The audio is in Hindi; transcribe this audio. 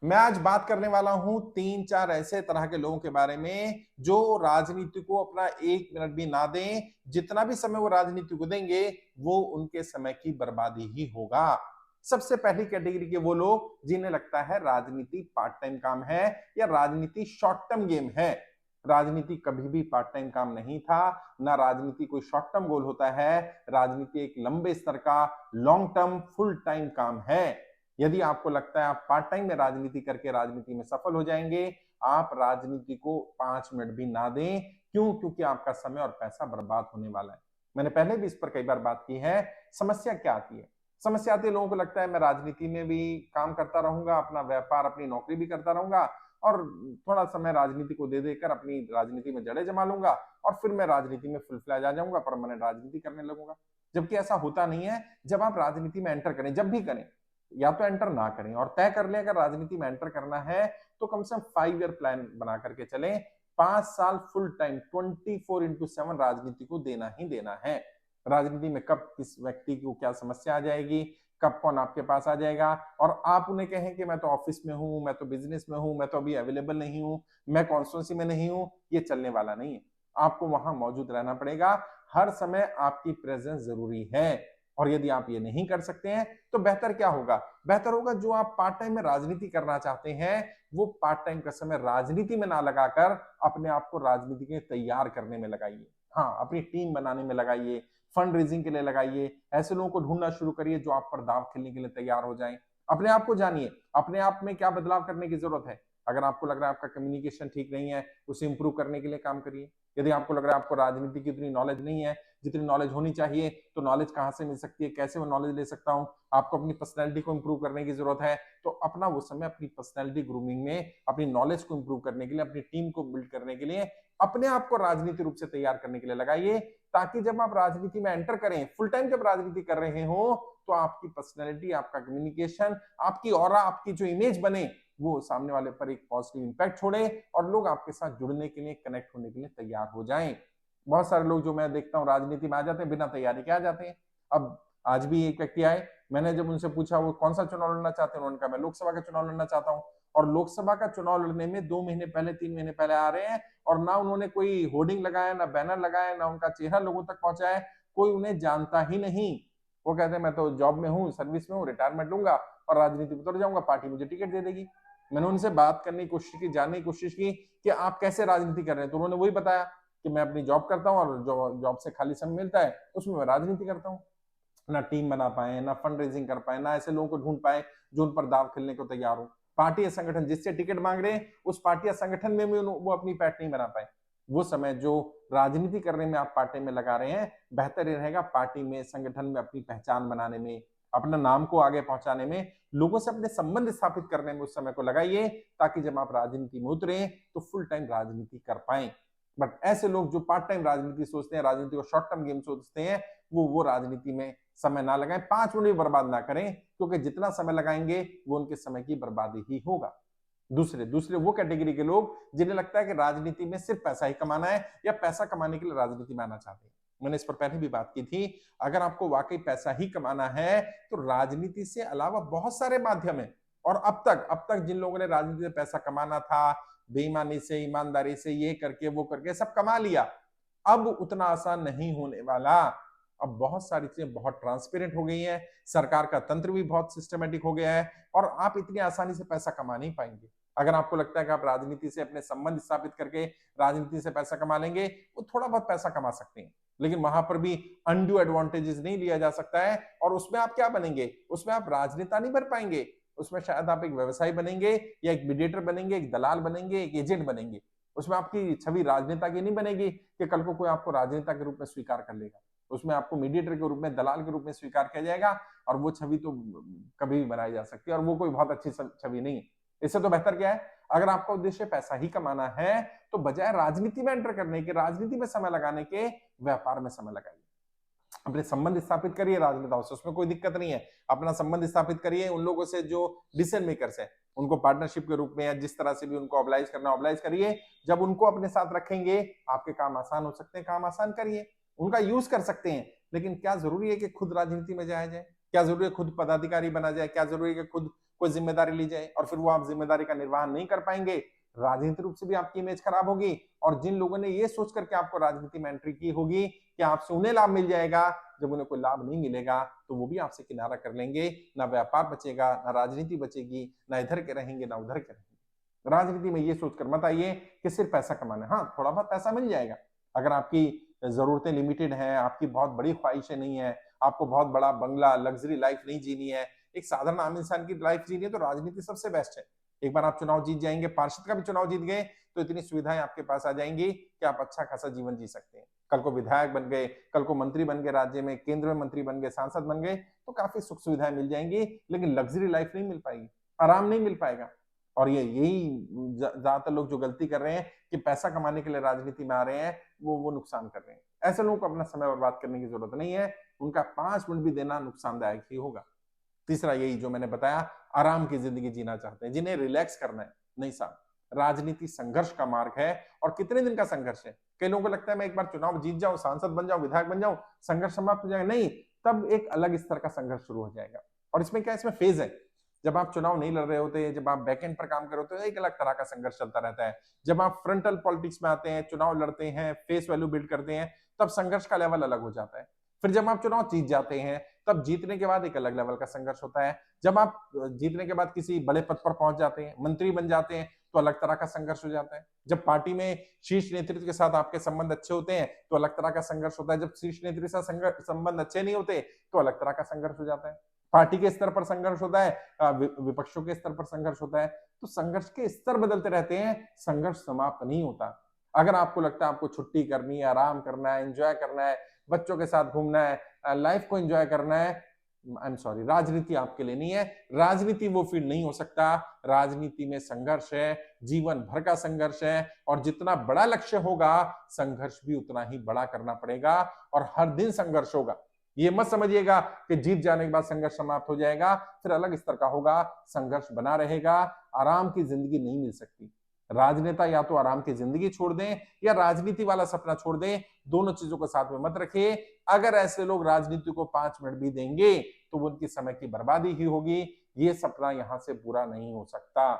मैं आज बात करने वाला हूं 3-4 ऐसे तरह के लोगों के बारे में जो राजनीति को अपना 1 मिनट भी ना दें। जितना भी समय वो राजनीति को देंगे वो उनके समय की बर्बादी ही होगा। सबसे पहली कैटेगरी के वो लोग जिन्हें लगता है राजनीति पार्ट टाइम काम है या राजनीति शॉर्ट टर्म गेम है। राजनीति कभी भी पार्ट टाइम काम नहीं था, ना राजनीति कोई शॉर्ट टर्म गोल होता है। राजनीति एक लंबे स्तर का लॉन्ग टर्म फुल टाइम काम है। यदि आपको लगता है आप पार्ट टाइम में राजनीति करके राजनीति में सफल हो जाएंगे, आप राजनीति को 5 मिनट भी ना दें। क्यों? क्योंकि आपका समय और पैसा बर्बाद होने वाला है। मैंने पहले भी इस पर कई बार बात की है। समस्या क्या आती है? समस्या आती है, लोगों को लगता है मैं राजनीति में भी काम करता रहूंगा, अपना व्यापार अपनी नौकरी भी करता रहूंगा और थोड़ा समय राजनीति को दे देकर अपनी राजनीति में जड़ें जमा लूंगा और फिर मैं राजनीति में फुल फ्लैज आ जाऊंगा, परमानेंट राजनीति करने लगूंगा। जबकि ऐसा होता नहीं है। जब आप राजनीति में एंटर करें, जब भी करें, या तो एंटर ना करें और तय कर लें अगर राजनीति में एंटर करना है तो कम से कम 5 ईयर प्लान बना करके चलें। 5 साल फुल टाइम 24x7 राजनीति को देना ही देना है। राजनीति में कब किस व्यक्ति को क्या समस्या आ जाएगी, कब कौन आपके पास आ जाएगा और आप उन्हें कहें कि मैं तो ऑफिस में हूं, मैं तो बिजनेस में हूं, मैं तो अभी अवेलेबल नहीं हूं, मैं कॉन्स्टिट्यूंसी में नहीं हूं, ये चलने वाला नहीं है। आपको वहां मौजूद रहना पड़ेगा। हर समय आपकी प्रेजेंस जरूरी है। और यदि आप ये नहीं कर सकते हैं तो बेहतर क्या होगा? बेहतर होगा जो आप पार्ट टाइम में राजनीति करना चाहते हैं वो पार्ट टाइम का समय राजनीति में ना लगाकर अपने आप को राजनीति के तैयार करने में लगाइए। हाँ, अपनी टीम बनाने में लगाइए, फंड रेजिंग के लिए लगाइए। ऐसे लोगों को ढूंढना शुरू करिए जो आप पर दांव खेलने के लिए तैयार हो जाएं। अपने आप को जानिए, अपने आप में क्या बदलाव करने की जरूरत है। अगर आपको लग रहा है आपका कम्युनिकेशन ठीक नहीं है, उसे इंप्रूव करने के लिए काम करिए। यदि आपको लग रहा है आपको राजनीति की उतनी नॉलेज नहीं है जितनी नॉलेज होनी चाहिए, तो नॉलेज कहां से मिल सकती है, कैसे मैं नॉलेज ले सकता हूं? आपको अपनी पर्सनैलिटी को इंप्रूव करने की जरूरत है, तो अपना वो समय अपनी पर्सनैलिटी ग्रूमिंग में, अपनी नॉलेज को इंप्रूव करने के लिए, अपनी टीम को बिल्ड करने के लिए, अपने आप को राजनीति रूप से तैयार करने के लिए लगाइए। ताकि जब आप राजनीति में एंटर करें, फुल टाइम जब राजनीति कर रहे हो, तो आपकी पर्सनैलिटी, आपका कम्युनिकेशन, आपकी ऑरा, आपकी जो इमेज बने वो सामने वाले पर एक पॉजिटिव इंपैक्ट छोड़े और लोग आपके साथ जुड़ने के लिए, कनेक्ट होने के लिए तैयार हो जाएं। बहुत सारे लोग जो मैं देखता हूँ राजनीति में आ जाते हैं, बिना तैयारी के आ जाते हैं। अब आज भी एक व्यक्ति आए, मैंने जब उनसे पूछा वो कौन सा चुनाव लड़ना चाहते हैं, उन्होंने कहा मैं लोकसभा का चुनाव लड़ना चाहता हूँ। और लोकसभा का चुनाव लड़ने में 2 महीने पहले, 3 महीने पहले आ रहे हैं और ना उन्होंने कोई होर्डिंग लगाया, ना बैनर लगाया, ना उनका चेहरा लोगों तक पहुंचा है। कोई उन्हें जानता ही नहीं। वो कहते हैं मैं तो जॉब में हूँ, सर्विस में हूँ, रिटायरमेंट लूंगा और राजनीति में उतर जाऊंगा, पार्टी मुझे टिकट दे देगी। मैंने उनसे बात करने की कोशिश की, जानने की कोशिश की कि आप कैसे राजनीति कर रहे हैं, तो उन्होंने वही बताया कि मैं अपनी जॉब करता हूँ और जो जॉब से खाली समय मिलता है उसमें मैं राजनीति करता हूँ। ना टीम बना पाए, ना फंड रेजिंग कर पाए, ना ऐसे लोगों को ढूंढ पाए जो उन पर दाव खेलने को तैयार हो। पार्टी या संगठन जिससे टिकट मांग रहे हैं उस पार्टी या संगठन में भी वो अपनी पैठ नहीं बना पाए। वो समय जो राजनीति करने में आप पार्टी में लगा रहे हैं, बेहतर ये रहेगा पार्टी में, संगठन में अपनी पहचान बनाने में, अपना नाम को आगे पहुंचाने में, लोगों से अपने संबंध स्थापित करने में उस समय को लगाइए। ताकि जब आप राजनीति में उतरे तो फुल टाइम राजनीति कर पाए। बट ऐसे लोग जो पार्ट टाइम राजनीति सोचते हैं, राजनीति को शॉर्ट टर्म गेम सोचते हैं, वो राजनीति में समय ना लगाएं, 5 मिनट भी बर्बाद ना करें। क्योंकि जितना समय लगाएंगे वो उनके समय की बर्बादी ही होगा। दूसरे दूसरे वो कैटेगरी के लोग जिन्हें लगता है कि राजनीति में सिर्फ पैसा ही कमाना है या पैसा कमाने के लिए राजनीति में आना चाहते हैं। मैंने इस पर पहले भी बात की थी। अगर आपको वाकई पैसा ही कमाना है तो राजनीति से अलावा बहुत सारे माध्यम है। और अब तक जिन लोगों ने राजनीति से पैसा कमाना था, बेईमानी से, ईमानदारी से, ये करके वो करके सब कमा लिया। अब उतना आसान नहीं होने वाला। अब बहुत सारी चीजें बहुत ट्रांसपेरेंट हो गई हैं, सरकार का तंत्र भी बहुत सिस्टमेटिक हो गया है और आप इतनी आसानी से पैसा कमा नहीं पाएंगे। अगर आपको लगता है कि आप राजनीति से अपने संबंध स्थापित करके राजनीति से पैसा कमा लेंगे, वो थोड़ा बहुत पैसा कमा सकते हैं, लेकिन वहां पर भी अनड्यू एडवांटेजेस नहीं लिया जा सकता है। और उसमें आप क्या बनेंगे? उसमें आप राजनेता नहीं बन पाएंगे। उसमें शायद आप एक व्यवसायी बनेंगे या एक मीडिएटर बनेंगे, एक दलाल बनेंगे, एक एजेंट बनेंगे। उसमें आपकी छवि राजनेता की नहीं बनेगी कि कल को कोई आपको राजनेता के रूप में स्वीकार कर लेगा। उसमें आपको मीडिएटर के रूप में, दलाल के रूप में स्वीकार किया जाएगा और वो छवि तो कभी भी बनाई जा सकती है और वो कोई बहुत अच्छी छवि नहीं है। इससे तो बेहतर क्या है? अगर आपका उद्देश्य पैसा ही कमाना है तो बजाय राजनीति में एंटर करने के, राजनीति में समय लगाने के, व्यापार में समय लगाइए। अपने संबंध स्थापित करिए राजनेताओं से, उसमें कोई दिक्कत नहीं है। अपना संबंध स्थापित करिए उन लोगों से जो डिसीजन मेकर्स हैं, उनको पार्टनरशिप के रूप में या जिस तरह से भी उनको ऑब्लाइज करना ऑब्लाइज करिए। जब उनको अपने साथ रखेंगे आपके काम आसान हो सकते हैं, काम आसान करिए, उनका यूज कर सकते हैं। लेकिन क्या जरूरी है कि खुद राजनीति में जाया जाए? क्या जरूरी है खुद पदाधिकारी बना जाए? क्या जरूरी है कि खुद कोई जिम्मेदारी ली जाए और फिर वो आप जिम्मेदारी का निर्वहन नहीं कर पाएंगे, राजनीतिक रूप से भी आपकी इमेज खराब होगी। और जिन लोगों ने ये सोच करके आपको राजनीति में एंट्री की होगी कि आपसे उन्हें लाभ मिल जाएगा, जब उन्हें कोई लाभ नहीं मिलेगा तो वो भी आपसे किनारा कर लेंगे। ना व्यापार बचेगा, ना राजनीति बचेगी, ना इधर के रहेंगे ना उधर के रहेंगे। राजनीति में ये सोचकर मत आइए कि सिर्फ पैसा कमाना है। हाँ, थोड़ा बहुत पैसा मिल जाएगा। अगर आपकी जरूरतें लिमिटेड हैं, आपकी बहुत बड़ी ख्वाहिशें नहीं है, आपको बहुत बड़ा बंगला लग्जरी लाइफ नहीं जीनी है, एक साधारण आम इंसान की लाइफ जीनी है, तो राजनीति सबसे बेस्ट है। एक बार आप चुनाव जीत जाएंगे, पार्षद का भी चुनाव जीत गए, तो इतनी सुविधाएं आपके पास आ जाएंगी कि आप अच्छा खासा जीवन जी सकते हैं। कल को विधायक बन गए, कल को मंत्री बन गए, राज्य में केंद्र में मंत्री बन गए, सांसद बन गए, तो काफी सुख सुविधाएं मिल जाएंगी, लेकिन लग्जरी लाइफ नहीं मिल पाएगी, आराम नहीं मिल पाएगा। और ये यही ज्यादातर लोग जो गलती कर रहे हैं कि पैसा कमाने के लिए राजनीति में आ रहे हैं, वो नुकसान कर रहे हैं। ऐसे लोगों को अपना समय बर्बाद करने की जरूरत नहीं है, उनका 5 मिनट भी देना नुकसानदायक ही होगा। तीसरा यही जो मैंने बताया, आराम की जिंदगी जीना चाहते हैं, जिन्हें रिलैक्स करना है। नहीं साहब, राजनीति संघर्ष का मार्ग है। और कितने दिन का संघर्ष है? कई लोगों को लगता है मैं एक बार चुनाव जीत जाऊं, सांसद बन जाऊं, विधायक बन जाऊं, संघर्ष समाप्त हो जाएगा। नहीं, तब एक अलग स्तर का संघर्ष शुरू हो जाएगा। और इसमें क्या, इसमें फेज है। जब आप चुनाव नहीं लड़ रहे होते, जब आप बैकएंड पर काम कर रहे होते हैं, एक अलग तरह का संघर्ष चलता रहता है। जब आप फ्रंटल पॉलिटिक्स में आते हैं, चुनाव लड़ते हैं, फेस वैल्यू बिल्ड करते हैं, तब संघर्ष का लेवल अलग हो जाता है। फिर जब आप चुनाव जीत जाते हैं, तब जीतने के बाद एक अलग लेवल का संघर्ष होता है। जब आप जीतने के बाद किसी बड़े पद पर पहुंच जाते हैं, मंत्री बन जाते हैं, तो अलग तरह का संघर्ष हो जाता है। जब पार्टी में शीर्ष नेतृत्व के साथ आपके संबंध अच्छे होते हैं, तो अलग तरह का संघर्ष होता है। जब शीर्ष नेतृत्व के साथ संबंध अच्छे नहीं होते, तो अलग तरह का संघर्ष हो जाता है। पार्टी के स्तर पर संघर्ष होता है, विपक्षों के स्तर पर संघर्ष होता है। तो संघर्ष के स्तर बदलते रहते हैं, संघर्ष समाप्त नहीं होता। अगर आपको लगता है आपको छुट्टी करनी है, आराम करना है, एंजॉय करना है, बच्चों के साथ घूमना है, लाइफ को एंजॉय करना है, आई एम सॉरी, राजनीति आपके लिए नहीं है। राजनीति वो फील्ड नहीं हो सकता। राजनीति में संघर्ष है, जीवन भर का संघर्ष है, और जितना बड़ा लक्ष्य होगा, संघर्ष भी उतना ही बड़ा करना पड़ेगा, और हर दिन संघर्ष होगा। ये मत समझिएगा कि जीत जाने के बाद संघर्ष समाप्त हो जाएगा, फिर अलग स्तर का होगा, संघर्ष बना रहेगा। आराम की जिंदगी नहीं मिल सकती। राजनेता या तो आराम की जिंदगी छोड़ दें या राजनीति वाला सपना छोड़ दें, दोनों चीजों को साथ में मत रखिए। अगर ऐसे लोग राजनीति को 5 मिनट भी देंगे, तो वो उनकी समय की बर्बादी ही होगी। ये सपना यहां से पूरा नहीं हो सकता।